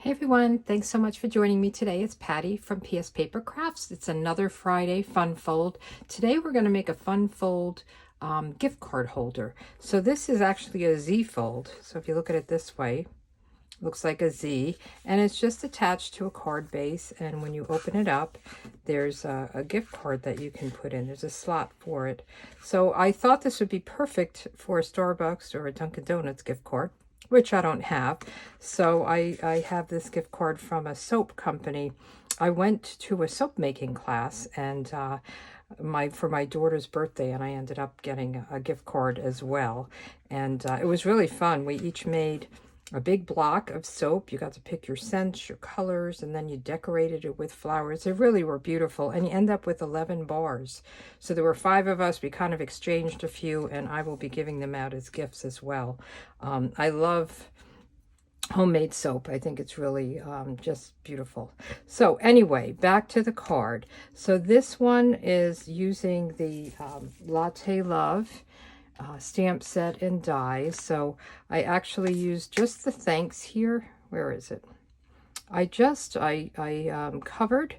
Hey everyone, thanks so much for joining me today. It's Patty from pspapercrafts. It's another Friday fun fold. Today we're going to make a fun fold gift card holder. So this is actually a Z fold. So if you look at it this way, it looks like a Z, and it's just attached to a card base, and when you open it up, there's a gift card that you can put in. There's a slot for it. So I thought this would be perfect for a Starbucks or a Dunkin' Donuts gift card, which I don't have. So I have this gift card from a soap company. I went to a soap making class and for my daughter's birthday, and I ended up getting a gift card as well. And it was really fun. We each made a big block of soap. You got to pick your scents, your colors, and then you decorated it with flowers. They really were beautiful, and you end up with 11 bars. So there were 5 of us. We kind of exchanged a few, and I will be giving them out as gifts as well. I love homemade soap. I think it's really just beautiful. So anyway, back to the card. So this one is using the Latte Love stamp set and dies. So I actually used just the thanks here. Where is it? I covered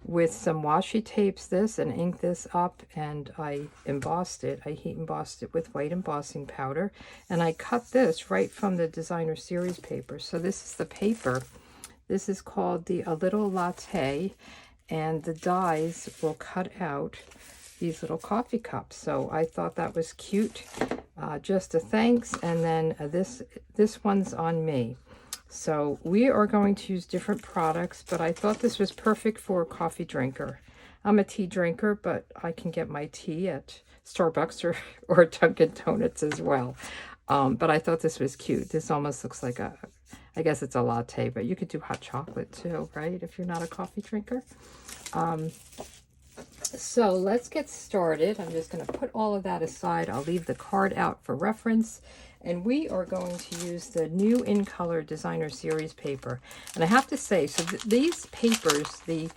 with some washi tapes this and inked this up, and I embossed it. I heat embossed it with white embossing powder, and I cut this right from the designer series paper. So this is the paper. This is called the A Little Latte, and the dies will cut out these little coffee cups. So I thought that was cute. Just a thanks, and then this one's on me. So we are going to use different products, but I thought this was perfect for a coffee drinker. I'm a tea drinker, but I can get my tea at Starbucks or Dunkin' Donuts as well. But I thought this was cute. This almost looks like I guess it's a latte, but you could do hot chocolate too, right? If you're not a coffee drinker. So let's get started. I'm just going to put all of that aside. I'll leave the card out for reference. And we are going to use the new In Color Designer Series paper. And I have to say, so these papers, the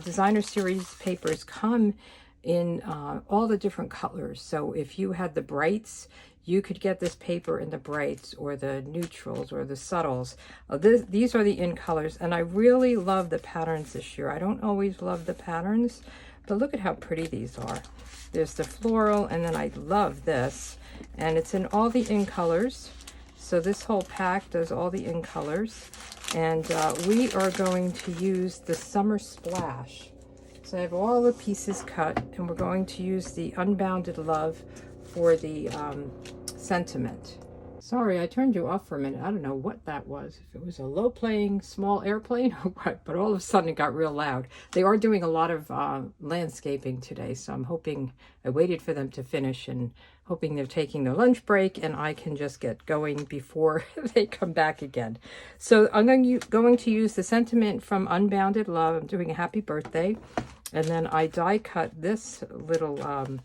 Designer Series papers, come in all the different colors. So if you had the brights, you could get this paper in the brights or the neutrals or the subtles. These are the In Colors, and I really love the patterns this year. I don't always love the patterns, but look at how pretty these are. There's the floral, and then I love this. And it's in all the In Colors. So this whole pack does all the In Colors. And we are going to use the Summer Splash. So I have all the pieces cut, and we're going to use the Unbounded Love for the sentiment. Sorry, I turned you off for a minute. I don't know what that was. If it was a low-playing small airplane or what, but all of a sudden it got real loud. They are doing a lot of landscaping today, so I'm hoping, I waited for them to finish and hoping they're taking their lunch break and I can just get going before they come back again. So I'm going to use the sentiment from Unbounded Love. I'm doing a happy birthday. And then I die cut this little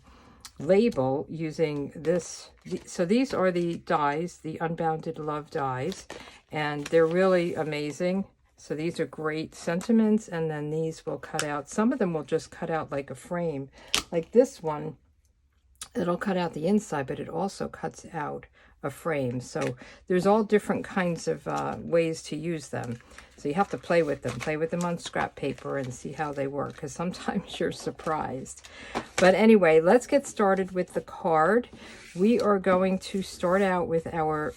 label using this. So these are the dies, the Unbounded Love dies, and they're really amazing. So these are great sentiments, and then these will cut out. Some of them will just cut out like a frame. Like this one, it'll cut out the inside, but it also cuts out a frame. So there's all different kinds of ways to use them. So you have to play with them on scrap paper and see how they work, because sometimes you're surprised. But anyway, let's get started with the card. We are going to start out with our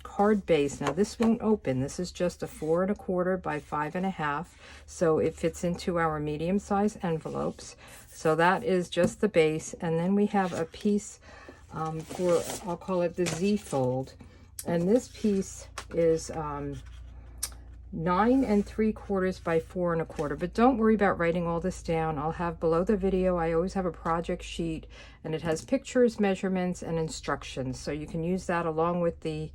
card base. Now this won't open. This is just a 4 1/4 by 5 1/2. So it fits into our medium-sized envelopes. So that is just the base. And then we have a piece for, I'll call it the Z fold. And this piece is 9 3/4 by 4 1/4. But don't worry about writing all this down. I'll have below the video, I always have a project sheet, and it has pictures, measurements, and instructions. So you can use that along with the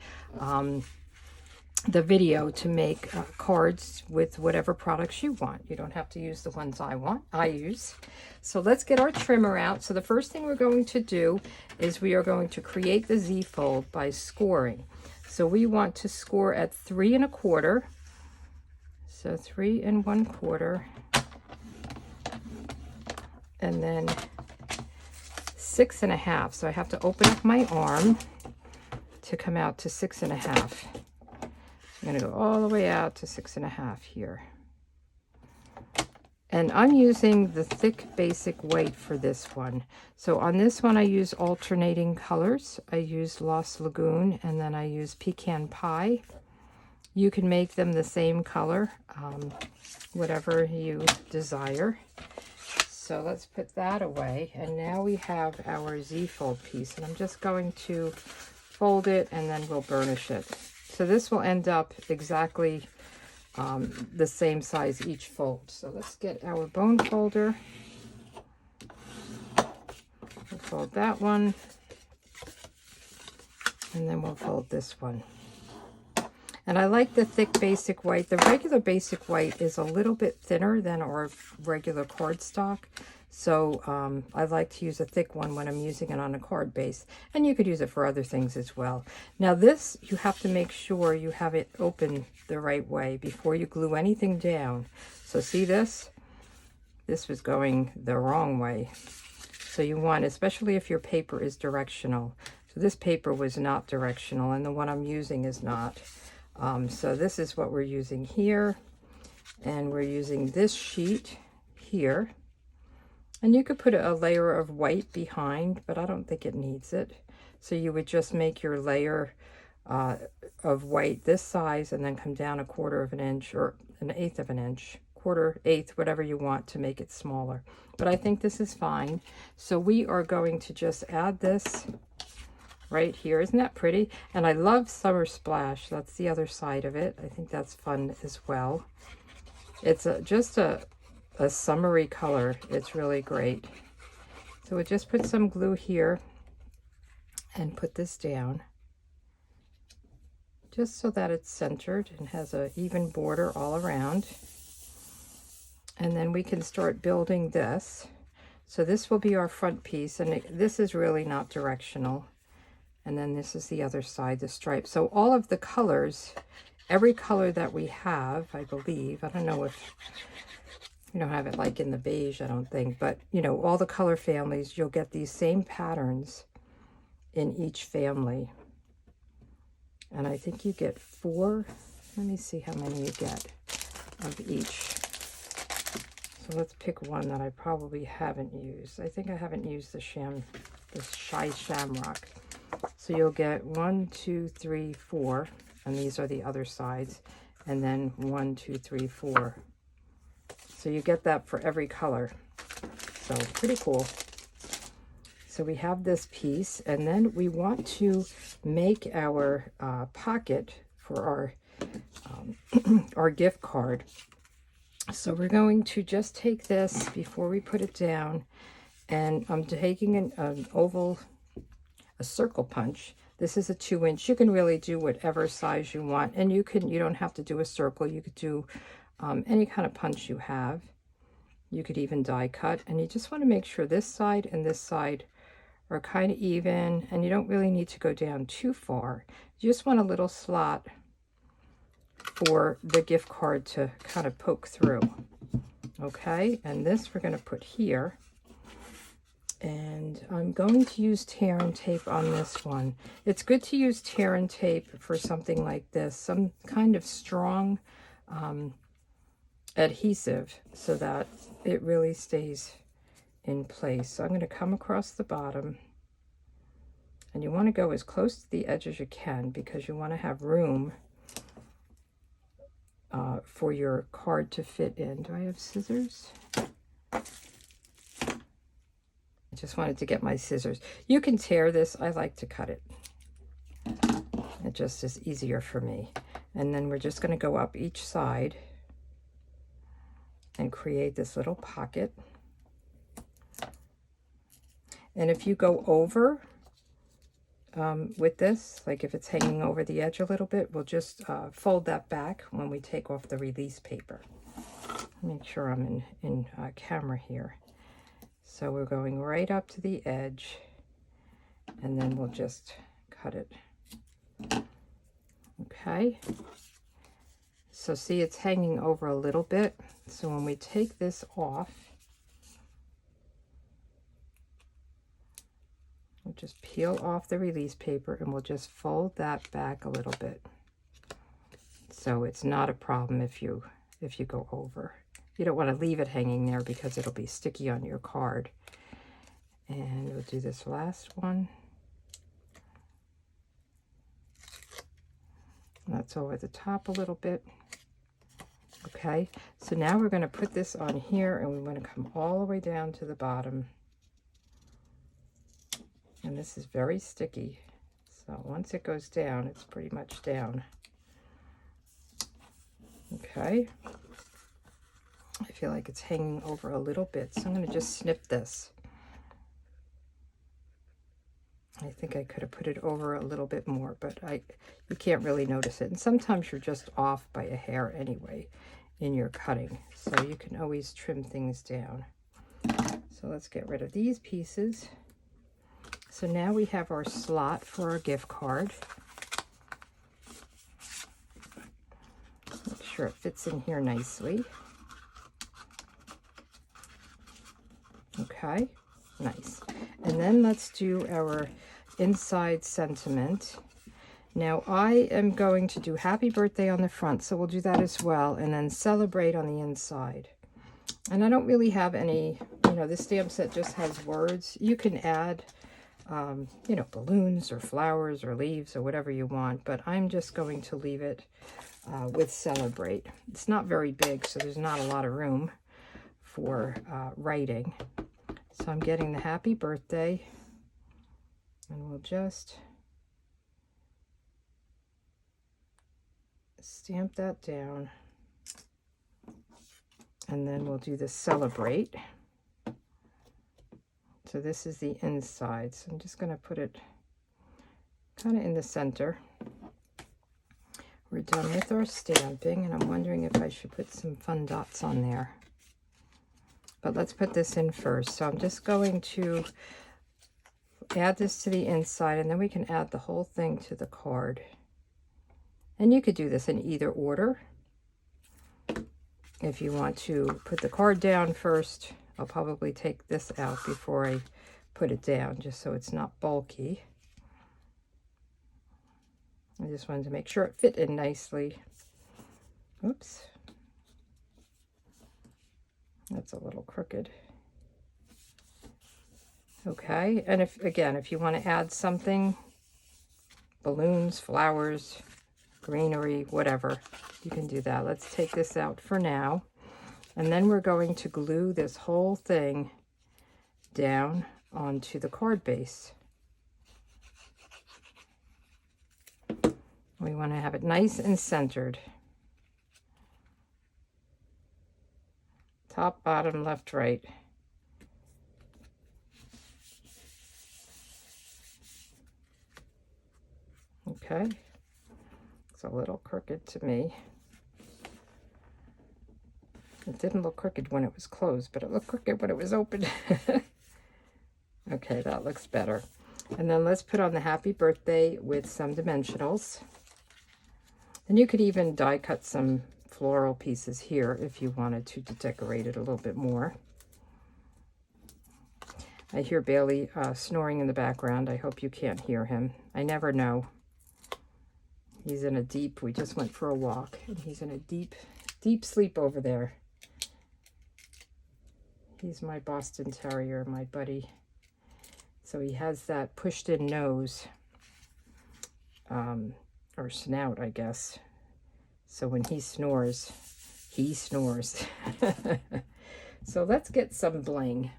video to make cards with whatever products you want. You don't have to use the ones I use. So let's get our trimmer out. So the first thing we're going to do is we are going to create the Z fold by scoring. So we want to score at 3 1/4. So 3 1/4, and then 6 1/2. So I have to open up my arm to come out to 6 1/2. I'm going to go all the way out to 6.5 here. And I'm using the thick basic white for this one. So on this one I use alternating colors. I use Lost Lagoon, and then I use Pecan Pie. You can make them the same color, whatever you desire. So let's put that away. And now we have our Z-fold piece. And I'm just going to fold it and then we'll burnish it. So this will end up exactly the same size each fold. So let's get our bone folder. We'll fold that one. And then we'll fold this one. And I like the thick basic white. The regular basic white is a little bit thinner than our regular cardstock. So I like to use a thick one when I'm using it on a card base. And you could use it for other things as well. Now this, you have to make sure you have it open the right way before you glue anything down. So see this? This was going the wrong way. So you want, especially if your paper is directional. So this paper was not directional, and the one I'm using is not. So this is what we're using here, and we're using this sheet here, and you could put a layer of white behind, but I don't think it needs it. So you would just make your layer of white this size and then come down 1/4 of an inch or 1/8 of an inch, 1/4, 1/8, whatever you want to make it smaller. But I think this is fine. So we are going to just add this right here. Isn't that pretty? And I love Summer Splash. That's the other side of it. I think that's fun as well. It's just a summery color. It's really great. So we'll just put some glue here and put this down just so that it's centered and has an even border all around. And then we can start building this. So this will be our front piece, and this is really not directional. And then this is the other side, the stripe. So all of the colors, every color that we have, I believe, I don't know if you don't have it like in the beige, I don't think, but you know, all the color families, you'll get these same patterns in each family. And I think you get 4, let me see how many you get of each. So let's pick one that I probably haven't used. I think I haven't used the Shy Shamrock. So you'll get 1, 2, 3, 4, and these are the other sides, and then 1, 2, 3, 4. So you get that for every color. So pretty cool. So we have this piece, and then we want to make our pocket for our our gift card. So we're going to just take this before we put it down, and I'm taking an oval, a circle punch. This is a 2-inch. You can really do whatever size you want, and you don't have to do a circle. You could do any kind of punch you have. You could even die cut, and you just want to make sure this side and this side are kind of even, and you don't really need to go down too far. You just want a little slot for the gift card to kind of poke through. Okay, and this we're going to put here. And I'm going to use tear and tape on this one. It's good to use tear and tape for something like this, some kind of strong adhesive, so that it really stays in place. So I'm going to come across the bottom, and you want to go as close to the edge as you can, because you want to have room for your card to fit in. Do I have scissors? I just wanted to get my scissors. You can tear this. I like to cut it. It just is easier for me. And then we're just going to go up each side and create this little pocket. And if you go over with this, like if it's hanging over the edge a little bit, we'll just fold that back when we take off the release paper. Make sure I'm in camera here. So we're going right up to the edge, and then we'll just cut it. Okay. So see, it's hanging over a little bit. So when we take this off, we'll just peel off the release paper, and we'll just fold that back a little bit. So it's not a problem if you go over. You don't want to leave it hanging there because it'll be sticky on your card. And we'll do this last one. That's over the top a little bit. Okay, so now we're going to put this on here, and we want to come all the way down to the bottom. And this is very sticky. So once it goes down, it's pretty much down. Okay. I feel like it's hanging over a little bit, so I'm going to just snip this. I think I could have put it over a little bit more, but you can't really notice it. And sometimes you're just off by a hair anyway in your cutting, so you can always trim things down. So let's get rid of these pieces. So now we have our slot for our gift card. Make sure it fits in here nicely. Okay, nice. And then let's do our inside sentiment. Now I am going to do happy birthday on the front, so we'll do that as well, and then celebrate on the inside. And I don't really have any, this stamp set just has words. You can add, balloons or flowers or leaves or whatever you want, but I'm just going to leave it with celebrate. It's not very big, so there's not a lot of room for writing. So I'm getting the happy birthday, and we'll just stamp that down, and then we'll do the celebrate. So this is the inside, so I'm just going to put it kind of in the center. We're done with our stamping, and I'm wondering if I should put some fun dots on there. But let's put this in first. So I'm just going to add this to the inside, and then we can add the whole thing to the card. And you could do this in either order. If you want to put the card down first, I'll probably take this out before I put it down, just so it's not bulky. I just wanted to make sure it fit in nicely. Oops. That's a little crooked. Okay, and if you want to add something, balloons, flowers, greenery, whatever, you can do that. Let's take this out for now. And then we're going to glue this whole thing down onto the card base. We want to have it nice and centered. Top, bottom, left, right. Okay. It's a little crooked to me. It didn't look crooked when it was closed, but it looked crooked when it was open. Okay, that looks better. And then let's put on the happy birthday with some dimensionals. And you could even die cut some floral pieces here if you wanted to decorate it a little bit more. I hear Bailey snoring in the background. I hope you can't hear him. I never know. He's in a deep, we just went for a walk, and he's in a deep, deep sleep over there. He's my Boston Terrier, my buddy. So he has that pushed in nose, or snout, I guess. So when he snores, he snores. So let's get some bling.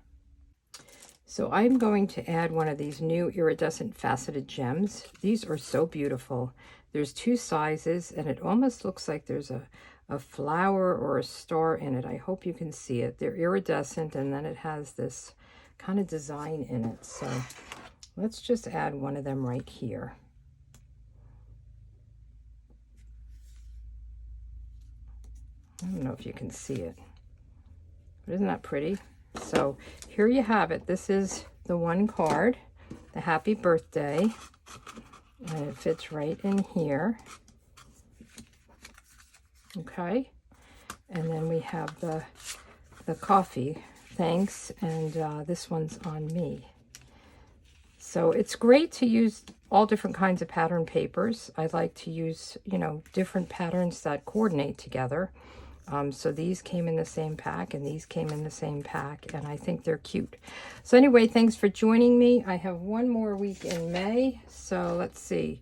So I'm going to add one of these new iridescent faceted gems. These are so beautiful. There's two sizes, and it almost looks like there's a flower or a star in it. I hope you can see it. They're iridescent, and then it has this kind of design in it. So let's just add one of them right here. I don't know if you can see it, but isn't that pretty? So here you have it. This is the one card, the happy birthday, and it fits right in here. Okay, and then we have the coffee, thanks, and this one's on me. So it's great to use all different kinds of pattern papers. I like to use, you know, different patterns that coordinate together. So these came in the same pack and these came in the same pack, and I think they're cute. So anyway, thanks for joining me. I have one more week in May. So let's see.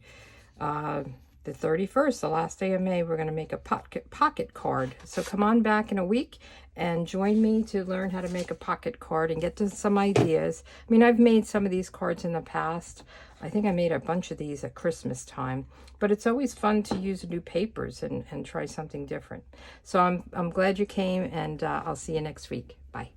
The 31st, the last day of May, we're going to make a pocket card. So come on back in a week and join me to learn how to make a pocket card and get to some ideas. I mean, I've made some of these cards in the past. I think I made a bunch of these at Christmas time, but it's always fun to use new papers and try something different. So I'm glad you came, and I'll see you next week. Bye.